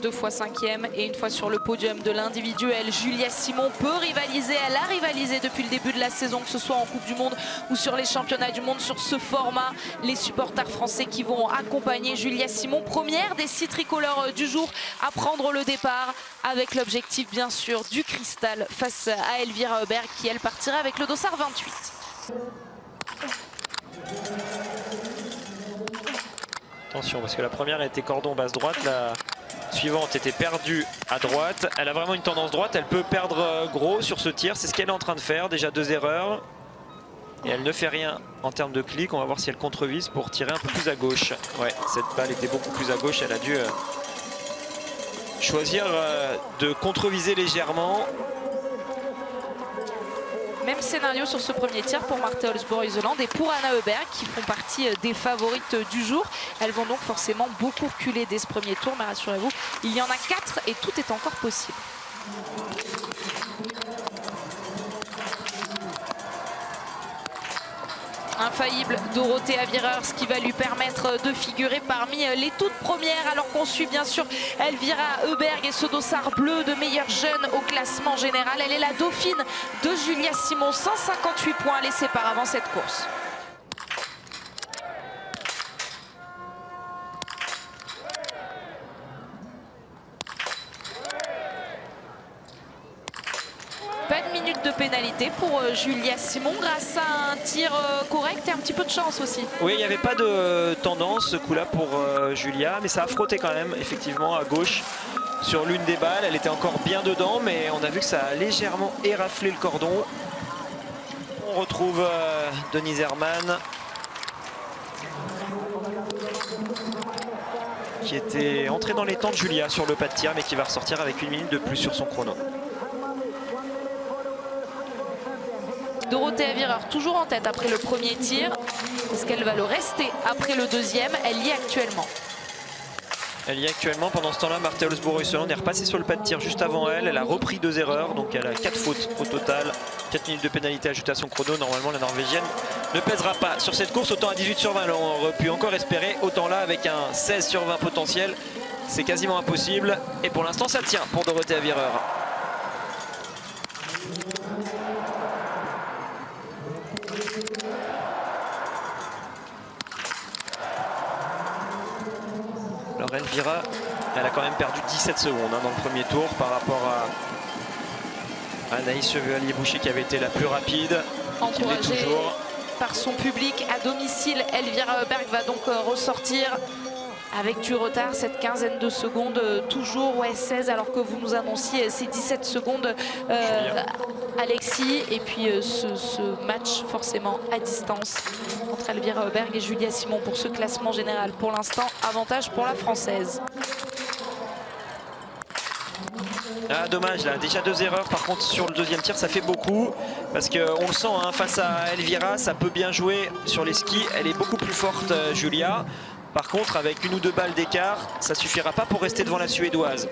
2 fois 5e et une fois sur le podium de l'individuel. Julia Simon peut rivaliser, elle a rivalisé depuis le début de la saison, que ce soit en Coupe du Monde ou sur les championnats du monde, sur ce format. Les supporters français qui vont accompagner Julia Simon, première des 6 tricolores du jour à prendre le départ, avec l'objectif bien sûr du cristal face à Elvira Heuberg qui elle partira avec le dossard 28. Attention parce que la première était cordon basse droite, la suivante était perdue à droite. Elle a vraiment une tendance droite, elle peut perdre gros sur ce tir, c'est ce qu'elle est en train de faire, déjà 2 erreurs. Et elle ne fait rien en termes de clic, on va voir si elle contrevise pour tirer un peu plus à gauche. Ouais, cette balle était beaucoup plus à gauche, elle a dû choisir de contreviser légèrement. Même scénario sur ce premier tir pour Marthe Olsborg-Iseland et pour Anna Heuberg qui font partie des favorites du jour. Elles vont donc forcément beaucoup reculer dès ce premier tour, mais rassurez-vous, il y en a 4 et tout est encore possible. Infaillible Dorothea Wierers qui va lui permettre de figurer parmi les toutes premières, alors qu'on suit bien sûr Elvira Heuberg et ce dossard bleu de meilleure jeune au classement général. Elle est la dauphine de Julia Simon, 158 points les séparent avant cette course. Pas de minute de pénalité pour Julia Simon grâce à un tir correct et un petit peu de chance aussi. Oui, il n'y avait pas de tendance ce coup-là pour Julia, mais ça a frotté quand même, effectivement, à gauche sur l'une des balles. Elle était encore bien dedans, mais on a vu que ça a légèrement éraflé le cordon. On retrouve Denise Herrmann, qui était entrée dans les temps de Julia sur le pas de tir, mais qui va ressortir avec 1 minute de plus sur son chrono. Dorothea Wierers toujours en tête après le premier tir. Est-ce qu'elle va le rester après le deuxième? Elle y est actuellement. Elle y est actuellement. Pendant ce temps-là, Marthe Olsborg-Iseland est repassée sur le pas de tir juste avant elle. Elle a repris 2 erreurs, donc elle a 4 fautes au total. 4 minutes de pénalité ajoutées à son chrono. Normalement, la Norvégienne ne pèsera pas sur cette course. Autant à 18 sur 20, on aurait pu encore espérer. Autant là, avec un 16 sur 20 potentiel, c'est quasiment impossible. Et pour l'instant, ça tient pour Dorothea Wierers. Alors Elvira, elle a quand même perdu 17 secondes dans le premier tour par rapport à Anaïs Chevalier-Boucher qui avait été la plus rapide. Encouragée par son public à domicile, Elvira Heuberg va donc ressortir avec du retard, cette quinzaine de secondes, toujours 16 alors que vous nous annonciez ces 17 secondes Alexis. Et puis ce match forcément à distance entre Elvira Heuberg et Julia Simon pour ce classement général. Pour l'instant, avantage pour la Française. Ah dommage là, déjà 2 erreurs par contre sur le deuxième tir, ça fait beaucoup parce qu'on le sent hein, face à Elvira, ça peut bien jouer sur les skis, elle est beaucoup plus forte Julia. Par contre, avec 1 ou 2 balles d'écart, ça suffira pas pour rester devant la Suédoise.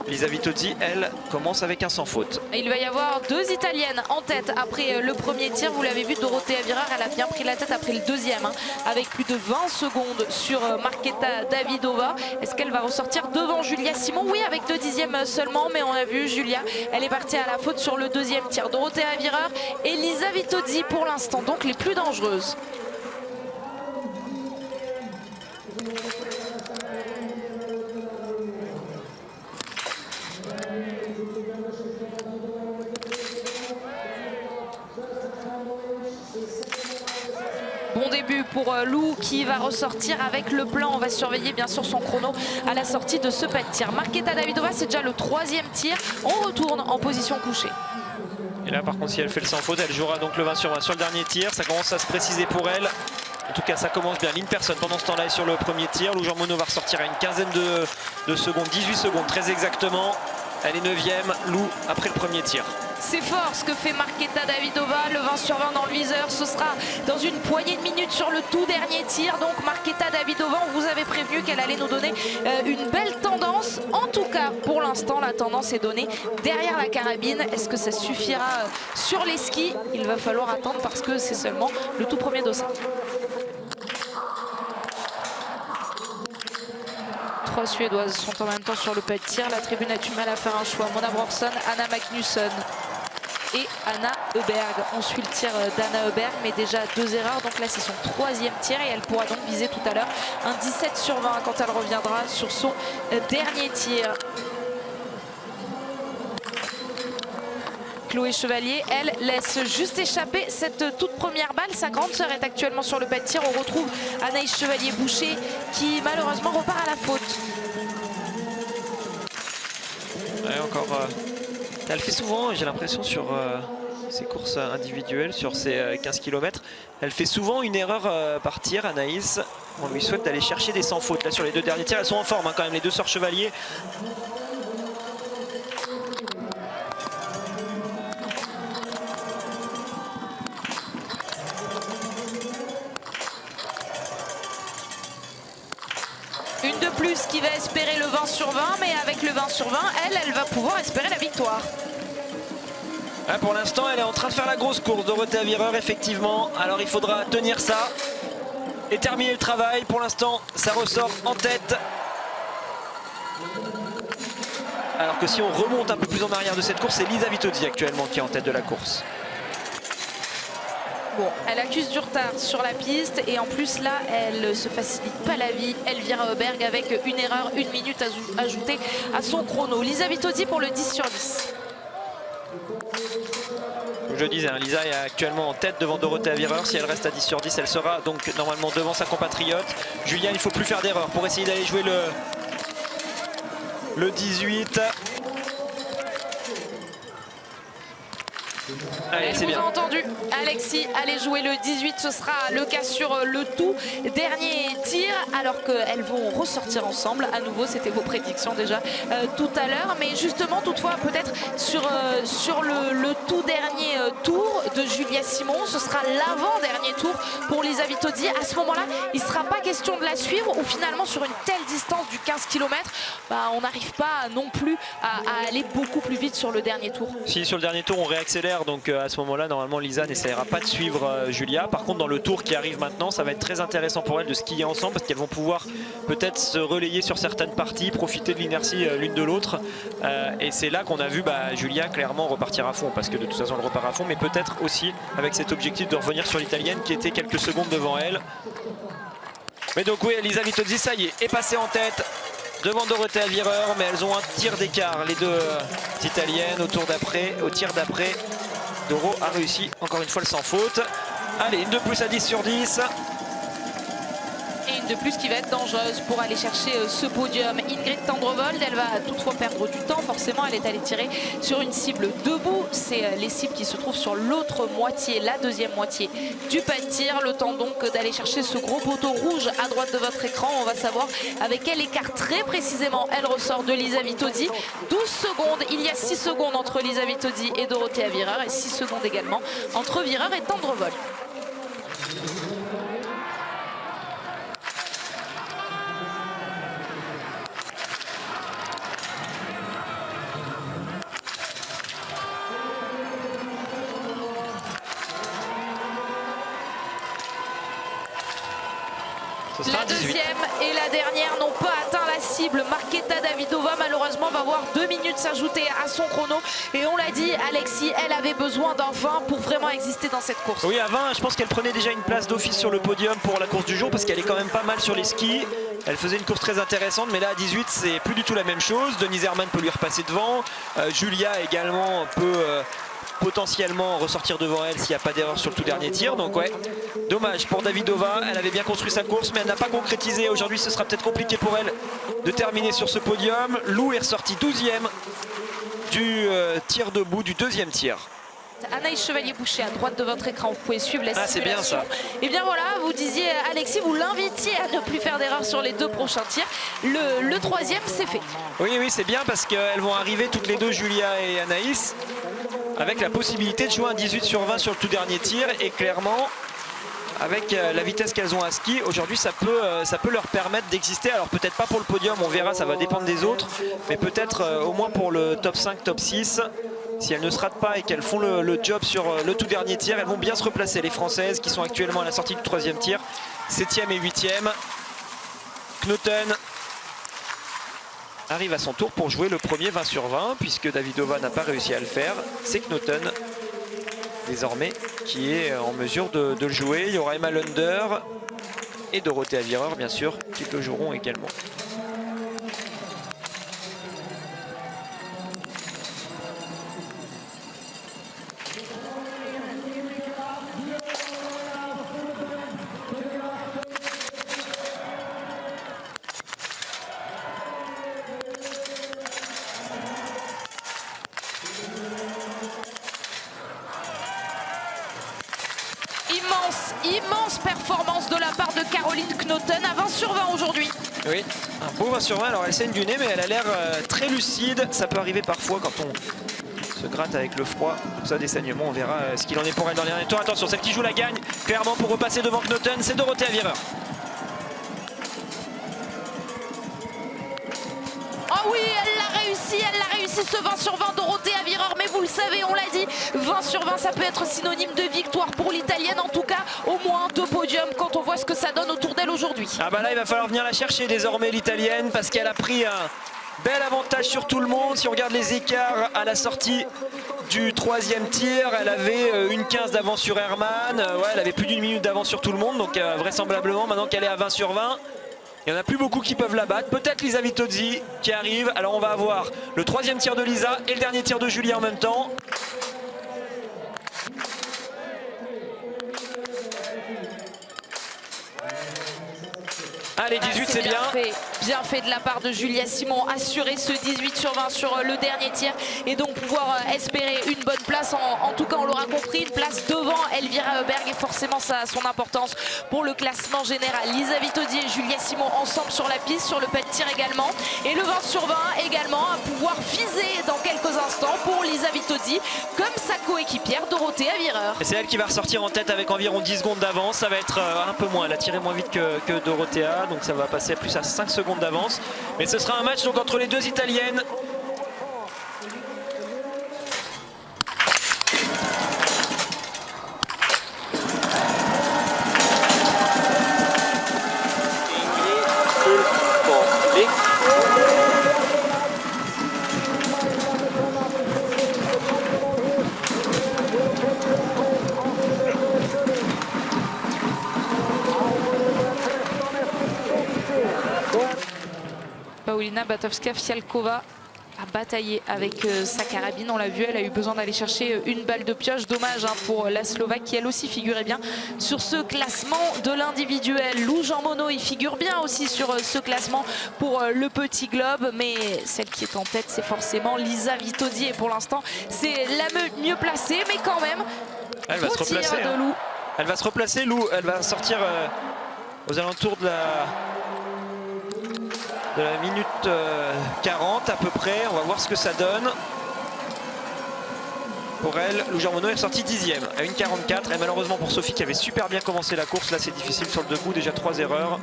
Lisa Vitozzi, elle, commence avec un sans faute. Il va y avoir 2 Italiennes en tête après le premier tir. Vous l'avez vu, Dorothea Wierers, elle a bien pris la tête après le deuxième, hein, avec plus de 20 secondes sur Marketa Davidova. Est-ce qu'elle va ressortir devant Julia Simon? Oui, avec 2 dixièmes seulement, mais on a vu Julia, elle est partie à la faute sur le deuxième tir. Dorothea Wierers et Lisa Vitozzi pour l'instant, donc les plus dangereuses. Bon début pour Lou qui va ressortir avec le plan. On va surveiller bien sûr son chrono à la sortie de ce pas de tir. Marketa Davidova, c'est déjà le 3e tir. On retourne en position couchée. Et là par contre si elle fait le sans faute, elle jouera donc le 20 sur 20 sur le dernier tir. Ça commence à se préciser pour elle. En tout cas ça commence bien. Lynn Persson pendant ce temps-là est sur le premier tir. Lou Jean Monod va ressortir à une quinzaine de secondes, 18 secondes très exactement. Elle est 9e, Lou après le premier tir. C'est fort ce que fait Marketa Davidova, le 20 sur 20 dans le viseur, ce sera dans une poignée de minutes sur le tout dernier tir. Donc Marketa Davidova, on vous avait prévenu qu'elle allait nous donner une belle tendance. En tout cas, pour l'instant, la tendance est donnée derrière la carabine. Est-ce que ça suffira sur les skis? Il va falloir attendre parce que c'est seulement le tout premier dossard. 3 Suédoises sont en même temps sur le pas de tir. La tribune a du mal à faire un choix. Mona Brorsson, Anna Magnusson et Anna Heuberg. On suit le tir d'Anna Heuberg, mais déjà 2 erreurs. Donc là, c'est son 3e tir et elle pourra donc viser tout à l'heure un 17 sur 20 quand elle reviendra sur son dernier tir. Chloé Chevalier, elle, laisse juste échapper cette toute première balle. Sa grande sœur est actuellement sur le pas de tir. On retrouve Anaïs Chevalier-Boucher qui malheureusement repart à la faute. Ouais, encore, elle fait souvent, j'ai l'impression, sur ses courses individuelles, sur ses 15 km, elle fait souvent une erreur par tir, Anaïs. On lui souhaite d'aller chercher des sans fautes. Là, sur les 2 derniers tirs, elles sont en forme hein, quand même, les 2 sœurs Chevalier. Une de plus qui va espérer le 20 sur 20, mais avec le 20 sur 20, elle va pouvoir espérer la victoire. Ah, pour l'instant, elle est en train de faire la grosse course, Dorothée Avireur, effectivement. Alors il faudra tenir ça et terminer le travail. Pour l'instant, ça ressort en tête. Alors que si on remonte un peu plus en arrière de cette course, c'est Lisa Vitozzi actuellement qui est en tête de la course. Bon, elle accuse du retard sur la piste et en plus là, elle se facilite pas la vie. Elvira Heuberg avec une erreur, 1 minute ajoutée à son chrono. Lisa Vitozzi pour le 10 sur 10. Comme je disais, hein, Lisa est actuellement en tête devant Dorothée Avireur. Si elle reste à 10 sur 10, elle sera donc normalement devant sa compatriote. Julien, il ne faut plus faire d'erreur pour essayer d'aller jouer le 18. Allez, c'est bien. Vous avez entendu, Alexis, allez jouer le 18, ce sera le cas sur le tout dernier tir, alors qu'elles vont ressortir ensemble. À nouveau, c'était vos prédictions déjà tout à l'heure, mais justement, toutefois, peut-être sur le tout dernier tour de Julia Simon, ce sera l'avant-dernier tour pour Lisa Vitozzi. À ce moment-là, il ne sera pas question de la suivre, ou finalement, sur une telle distance du 15 km, on n'arrive pas non plus à aller beaucoup plus vite sur le dernier tour. Si sur le dernier tour, on réaccélère, donc à ce moment-là, normalement, Lisa n'essaiera pas de suivre Julia. Par contre, dans le tour qui arrive maintenant, ça va être très intéressant pour elles de skier ensemble parce qu'elles vont pouvoir peut-être se relayer sur certaines parties, profiter de l'inertie l'une de l'autre. Et c'est là qu'on a vu Julia clairement repartir à fond parce que de toute façon, elle repart à fond, mais peut-être aussi avec cet objectif de revenir sur l'italienne qui était quelques secondes devant elle. Mais donc oui, Lisa Vitozzi, ça y est passée en tête devant Dorothée Avireur, mais elles ont un tir d'écart, les deux italiennes au tir d'après. Doro a réussi encore une fois le sans faute. Allez, une de plus à 10 sur 10. Et une de plus qui va être dangereuse pour aller chercher ce podium. Ingrid Tendrevold, elle va toutefois perdre du temps. Forcément, elle est allée tirer sur une cible debout. C'est les cibles qui se trouvent sur l'autre moitié, la deuxième moitié du pas de tir. Le temps donc d'aller chercher ce gros poteau rouge à droite de votre écran. On va savoir avec quel écart très précisément elle ressort de Lisa Vitozzi. 12 secondes, il y a 6 secondes entre Lisa Vitozzi et Dorothée Avireur et 6 secondes également entre Vireur et Tendrevold. La deuxième et la dernière n'ont pas atteint la cible. Marketa Davidova malheureusement va voir 2 minutes s'ajouter à son chrono. Et on l'a dit, Alexis, elle avait besoin d'un 20 pour vraiment exister dans cette course. Oui, à 20, je pense qu'elle prenait déjà une place d'office sur le podium pour la course du jour parce qu'elle est quand même pas mal sur les skis. Elle faisait une course très intéressante, mais là à 18, c'est plus du tout la même chose. Denise Herrmann peut lui repasser devant. Julia également peut potentiellement ressortir devant elle s'il n'y a pas d'erreur sur le tout dernier tir. Donc ouais, dommage pour Davidova, elle avait bien construit sa course mais elle n'a pas concrétisé. Aujourd'hui ce sera peut-être compliqué pour elle de terminer sur ce podium. Lou est ressortie 12e du tir debout, du deuxième tir. Anaïs Chevalier-Boucher à droite de votre écran, vous pouvez suivre la simulation. C'est bien ça. Et bien voilà, vous disiez Alexis, vous l'invitiez à ne plus faire d'erreur sur les 2 prochains tirs. Le troisième, c'est fait. Oui, c'est bien parce qu'elles vont arriver toutes les deux, Julia et Anaïs, avec la possibilité de jouer un 18 sur 20 sur le tout dernier tir. Et clairement, avec la vitesse qu'elles ont à ski, aujourd'hui ça peut leur permettre d'exister. Alors peut-être pas pour le podium, on verra, ça va dépendre des autres. Mais peut-être au moins pour le top 5, top 6. Si elles ne se ratent pas et qu'elles font le job sur le tout dernier tir, elles vont bien se replacer. Les Françaises qui sont actuellement à la sortie du 3e tir, 7e et 8e. Knoten arrive à son tour pour jouer le premier 20 sur 20, puisque Davidova n'a pas réussi à le faire. C'est Knoten, désormais, qui est en mesure de le jouer. Il y aura Emma Lunder et Dorothea Virer, bien sûr, qui le joueront également. Immense performance de la part de Caroline Knoten à 20 sur 20 aujourd'hui. Oui, un beau 20 sur 20. Alors elle saigne du nez, mais elle a l'air très lucide. Ça peut arriver parfois quand on se gratte avec le froid. Tout ça, des saignements, on verra ce qu'il en est pour elle dans les derniers tours. Attention, celle qui joue la gagne, clairement pour repasser devant Knoten, c'est Dorothea Virer. Oh oui, elle l'a réussi ce 20 sur 20 Dorothea Virer, mais vous le savez, on l'a dit, 20 sur 20 ça peut être synonyme de victoire pour l'italienne, en tout cas au moins 2 podiums quand on voit ce que ça donne autour d'elle aujourd'hui. Ah bah là il va falloir venir la chercher désormais l'italienne, parce qu'elle a pris un bel avantage sur tout le monde. Si on regarde les écarts à la sortie du 3e tir, elle avait une 15 d'avance sur Herman, ouais, elle avait plus d'une minute d'avance sur tout le monde, donc vraisemblablement maintenant qu'elle est à 20 sur 20, il n'y en a plus beaucoup qui peuvent la battre. Peut-être Lisa Vitozzi qui arrive. Alors on va avoir le 3e tir de Lisa et le dernier tir de Julie en même temps. Allez, 18 c'est bien. Bien fait de la part de Julia Simon, assurer ce 18 sur 20 sur le dernier tir et donc pouvoir espérer une bonne place, en tout cas on l'aura compris, une place devant Elvira Heuberg, et forcément ça a son importance pour le classement général. Lisa Vitozzi et Julia Simon ensemble sur la piste, sur le pas de tir également, et le 20 sur 20 également à pouvoir viser dans quelques instants pour Lisa Vitozzi comme sa coéquipière Dorothea Virer. Et c'est elle qui va ressortir en tête avec environ 10 secondes d'avance. Ça va être un peu moins, elle a tiré moins vite que Dorothea, donc ça va passer plus à 5 secondes d'avance. Mais ce sera un match donc entre les deux italiennes. Paulina Batowska-Fialkova a bataillé avec sa carabine, on l'a vu, elle a eu besoin d'aller chercher une balle de pioche. Dommage pour la Slovaque qui elle aussi figurait bien sur ce classement de l'individuel. Lou Jean Monod il figure bien aussi sur ce classement pour le petit globe, mais celle qui est en tête c'est forcément Lisa Vitozzi, et pour l'instant c'est la mieux placée, mais quand même elle va se replacer, de Lou. Elle va se replacer, Lou, elle va sortir aux alentours de la minute 40 à peu près. On va voir ce que ça donne. Pour elle, Lou Jean Monod est sortie 10e à 1,44. Et malheureusement pour Sophie qui avait super bien commencé la course, là c'est difficile sur le debout, déjà 3 erreurs.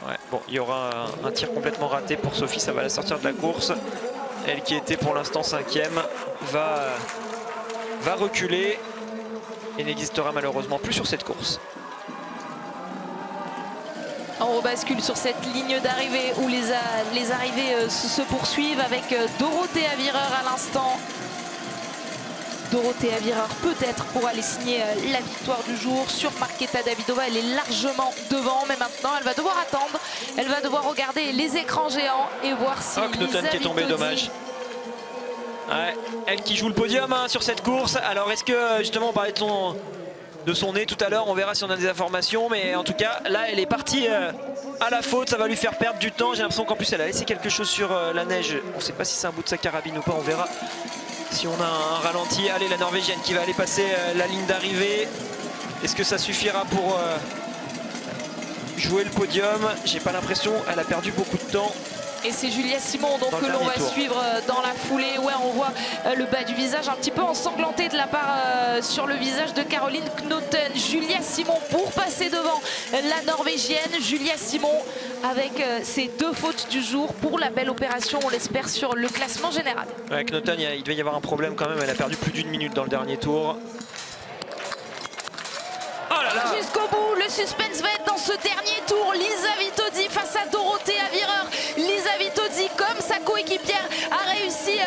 Ouais, bon, il y aura un tir complètement raté pour Sophie, ça va la sortir de la course. Elle qui était pour l'instant 5e va reculer et n'existera malheureusement plus sur cette course. On rebascule sur cette ligne d'arrivée où les arrivées se poursuivent avec Dorothea Virer à l'instant. Dorothea Virer peut-être pour aller signer la victoire du jour sur Marketa Davidova. Elle est largement devant, mais maintenant elle va devoir attendre. Elle va devoir regarder les écrans géants et voir si Knoten qui est tombé, dommage. Ouais, elle qui joue le podium sur cette course. Alors est-ce que justement on parlait de son nez tout à l'heure, on verra si on a des informations, mais en tout cas là elle est partie à la faute, ça va lui faire perdre du temps. J'ai l'impression qu'en plus elle a laissé quelque chose sur la neige, on ne sait pas si c'est un bout de sa carabine ou pas, on verra si on a un ralenti. Allez, la Norvégienne qui va aller passer la ligne d'arrivée, est-ce que ça suffira pour jouer le podium? J'ai pas l'impression, elle a perdu beaucoup de temps. Et c'est Julia Simon donc que l'on va suivre dans la foulée. Ouais, on voit le bas du visage un petit peu ensanglanté de la part sur le visage de Caroline Knoten. Julia Simon pour passer devant la Norvégienne. Julia Simon avec ses 2 fautes du jour pour la belle opération, on l'espère, sur le classement général. Ouais, Knoten, il devait y avoir un problème quand même. Elle a perdu plus d'1 minute dans le dernier tour. Oh là là! jusqu'au bout. Le suspense va être dans ce dernier tour. Lisa Vitozzi face à Dorothée Avireur. Lisa Vitozzi, comme sa coéquipière, a réussi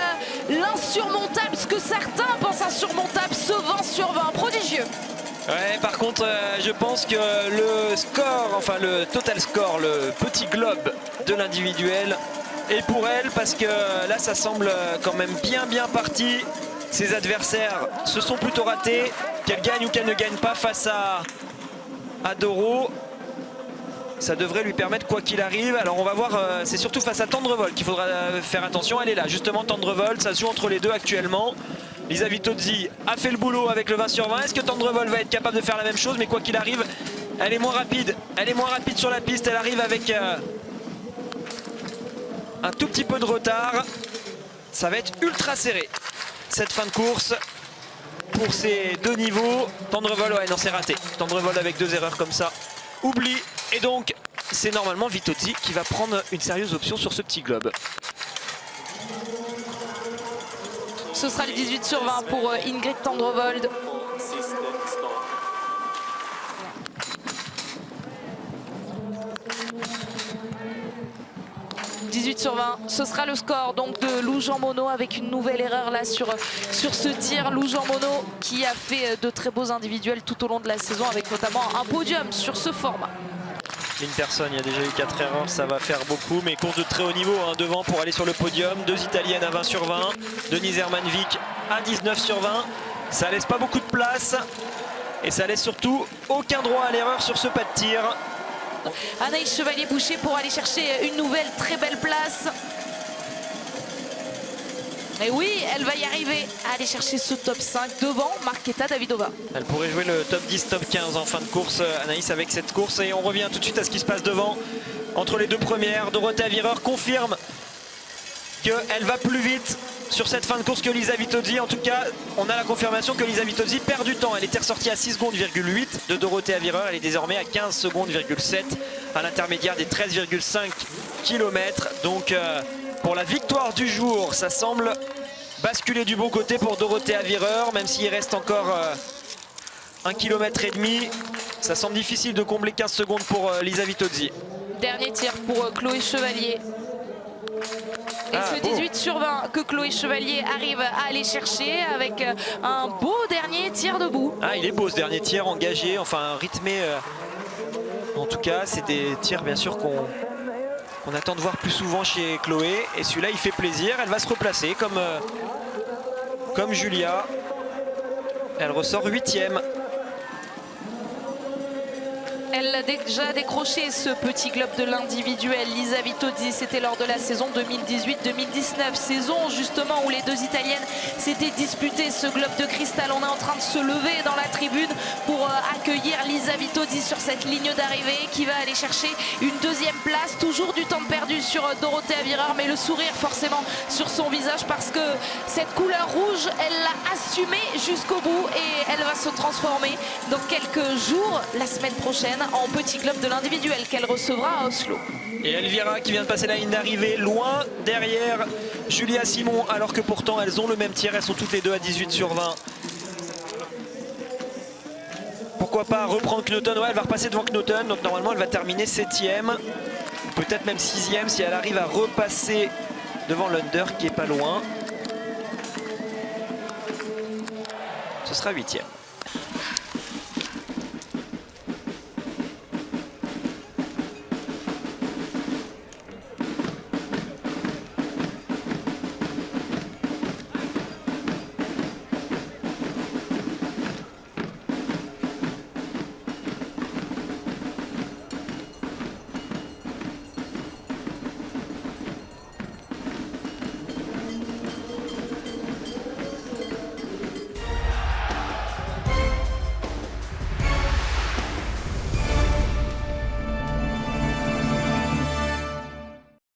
l'insurmontable, ce que certains pensent insurmontable, ce 20 sur 20. Prodigieux. Ouais, par contre, je pense que le score, enfin le total score, le petit globe de l'individuel est pour elle, parce que là, ça semble quand même bien parti. Ses adversaires se sont plutôt ratés. Qu'elle gagne ou qu'elle ne gagne pas face à Doro, ça devrait lui permettre quoi qu'il arrive. Alors on va voir, c'est surtout face à Tendrevol qu'il faudra faire attention. Elle est là, justement, Tendrevol, ça se joue entre les deux actuellement. Lisa Vitozzi a fait le boulot avec le 20 sur 20. Est-ce que Tendrevol va être capable de faire la même chose? Mais quoi qu'il arrive, elle est moins rapide. Elle est moins rapide sur la piste. Elle arrive avec un tout petit peu de retard. Ça va être ultra serré, cette fin de course, pour ces deux niveaux. Tendrevol, ouais, non, c'est raté. Tendrevol avec 2 erreurs comme ça, oublie. Et donc, c'est normalement Vitozzi qui va prendre une sérieuse option sur ce petit globe. Ce sera le 18 sur 20 pour Ingrid Tendrevold. « 18 sur 20, ce sera le score donc de Lou Jean Monod avec une nouvelle erreur là sur ce tir. Lou Jean Monod qui a fait de très beaux individuels tout au long de la saison, avec notamment un podium sur ce format. Linterson, il y a déjà eu 4 erreurs, ça va faire beaucoup, mais course de très haut niveau, hein, devant pour aller sur le podium. 2 Italiennes à 20 sur 20, Denise Hermanvik à 19 sur 20. Ça laisse pas beaucoup de place et ça laisse surtout aucun droit à l'erreur sur ce pas de tir. Anaïs Chevalier-Boucher pour aller chercher une nouvelle très belle place. Et oui, elle va y arriver à aller chercher ce top 5 devant Marketa Davidova. Elle pourrait jouer le top 10, top 15 en fin de course, Anaïs, avec cette course. Et on revient tout de suite à ce qui se passe devant, entre les deux premières. Dorothée Avireur confirme qu'elle va plus vite sur cette fin de course que Lisa Vitozzi. En tout cas, on a la confirmation que Lisa Vitozzi perd du temps. Elle était ressortie à 6 secondes,8 de Dorothée Avireur. Elle est désormais à 15 secondes,7 à l'intermédiaire des 13,5 km. Donc pour la victoire du jour, ça semble basculer du bon côté pour Dorothée Avireur, même s'il reste encore 1,5 km. Ça semble difficile de combler 15 secondes pour Lisa Vitozzi. Dernier tir pour Chloé Chevalier. Et ce 18 sur 20 que Chloé Chevalier arrive à aller chercher avec un beau dernier tir debout. Ah, il est beau ce dernier tir, engagé, enfin rythmé. En tout cas, c'est des tirs bien sûr qu'on attend de voir plus souvent chez Chloé. Et celui-là, il fait plaisir. Elle va se replacer comme Julia. Elle ressort 8e. Elle a déjà décroché ce petit globe de l'individuel. Lisa Vitozzi, c'était lors de la saison 2018-2019, saison justement où les deux Italiennes s'étaient disputées ce globe de cristal. On est en train de se lever dans la tribune pour accueillir Lisa Vitozzi sur cette ligne d'arrivée, qui va aller chercher une 2e place. Toujours du temps perdu sur Dorothée Avireur, mais le sourire forcément sur son visage, parce que cette couleur rouge, elle l'a assumée jusqu'au bout et elle va se transformer dans quelques jours, la semaine prochaine, en petit globe de l'individuel qu'elle recevra à Oslo. Et Elvira qui vient de passer la ligne d'arrivée, loin derrière Julia Simon, alors que pourtant elles ont le même tir. Elles sont toutes les deux à 18 sur 20. Pourquoi pas reprendre Knoten? Ouais, elle va repasser devant Knoten, donc normalement elle va terminer 7e, peut-être même 6e si elle arrive à repasser devant l'Under qui est pas loin. Ce sera 8e.